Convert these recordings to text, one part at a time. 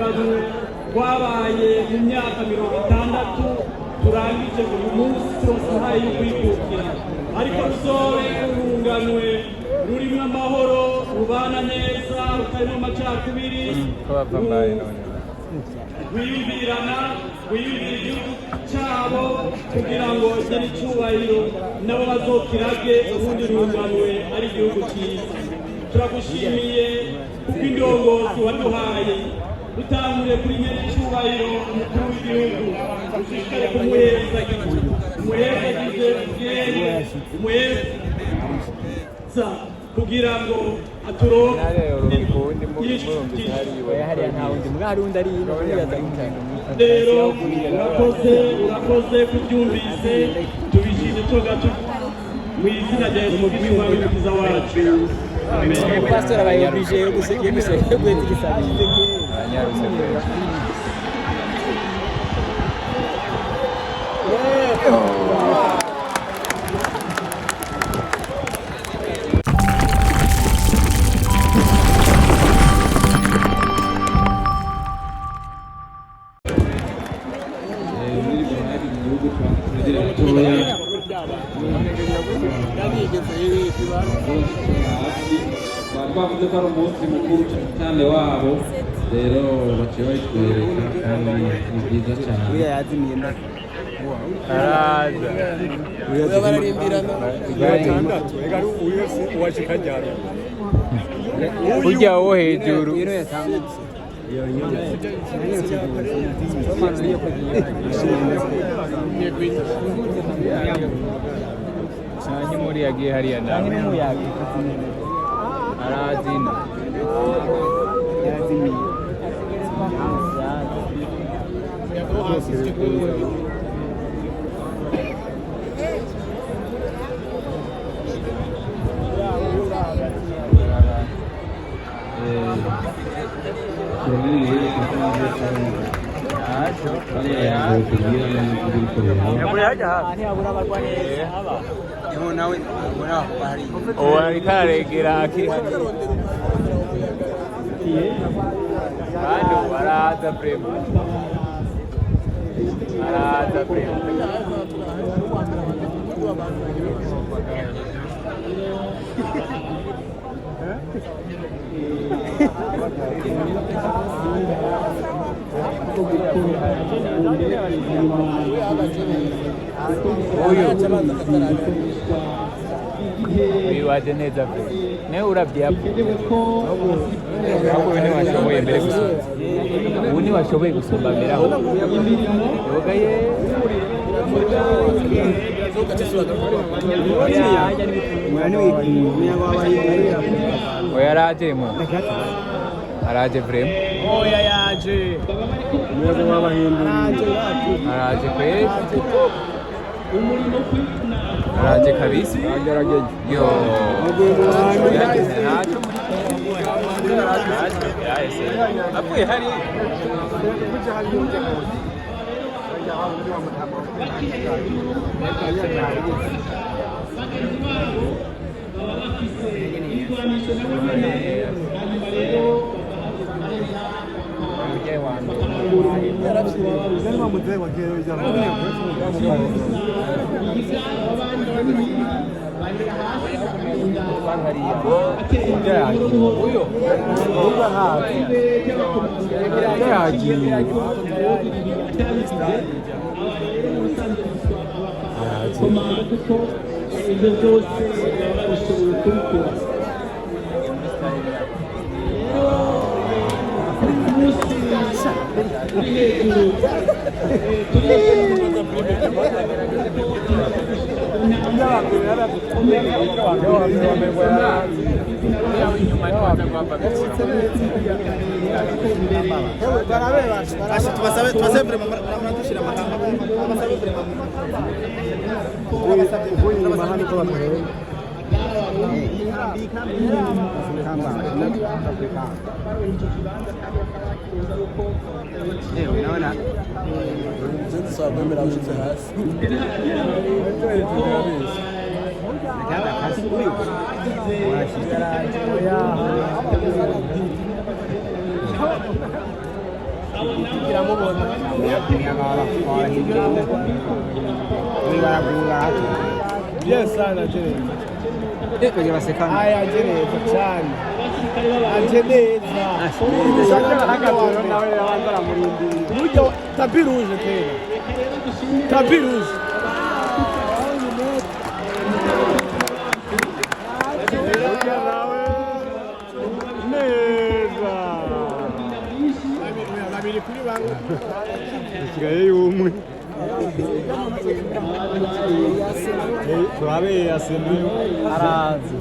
rwunganwe rwabaye mu myaka 60 turangije uyu munsi turosahaye kwikukira ariko ruzobe urunganwe rurimo amahoro rubana neza rutarimo amacakubiri rwiyumvirana rwiyumvira igihugu cyabo kugira ngo igere icyubahiro nabo bazokirage ubundi runganwe ari igihugu cyiza turagushimiye kuko indongozi waduhaye dutangure kuri nyene icyubahiro umukuru w'igihugu ushishikare kumuherezagize umuhereza kugira ngo aturonke rero urakoze kubyumvise tubishije tugacu mu izina rya Yesu Kristo umukiza wacu amen. Pastor abayobije gusekemese kwezi gisabije bavuze ko ari umunsi mukuru cyane wabo rero baciye bayitwereka kandi ni byiza cyane burya wo hejuru cyane muri yagiye hariya ndani arazina arikaregera akiri hano araza prema wibaje neza pe ne uravye hapo hapo wene washoboye mbere gusa ubu ni washoboye gusumba mbere aho yoga ye oya araje mo araje vrem oya yaje araje pe araje kabisa yo apuye hari kiramubona bien sana Jereza kugira basekana aya Jereza cyane anje neza nawe abandara murindi buryo tapi rouge tena tapi rouge babiri kuri bangu sigaye yumwe turabe yasemwe arazi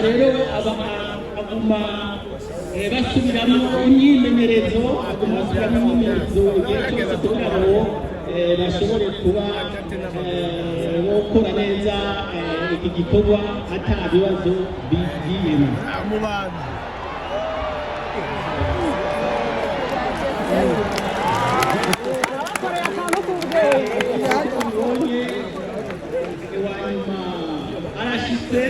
rero abaguma basubiramo imyimenyerezo basubiramo imyimenyerezo igihe cyose kugira ngo bashobore kuba gukora neza iki gikorwa ata bibazo bigiyemo mu bantu arashitse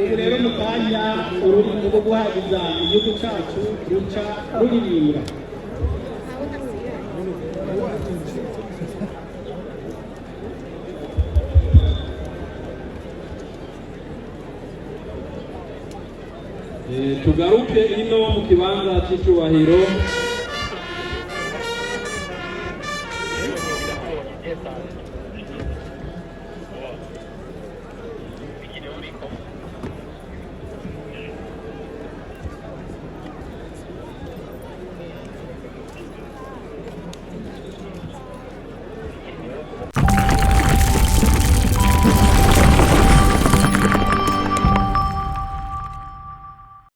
ubu rero mu kanya ururimi rwo guhagiza igihugu cyacu ruca ruririmba tugaruke ino mu kibanza cy'icyubahiro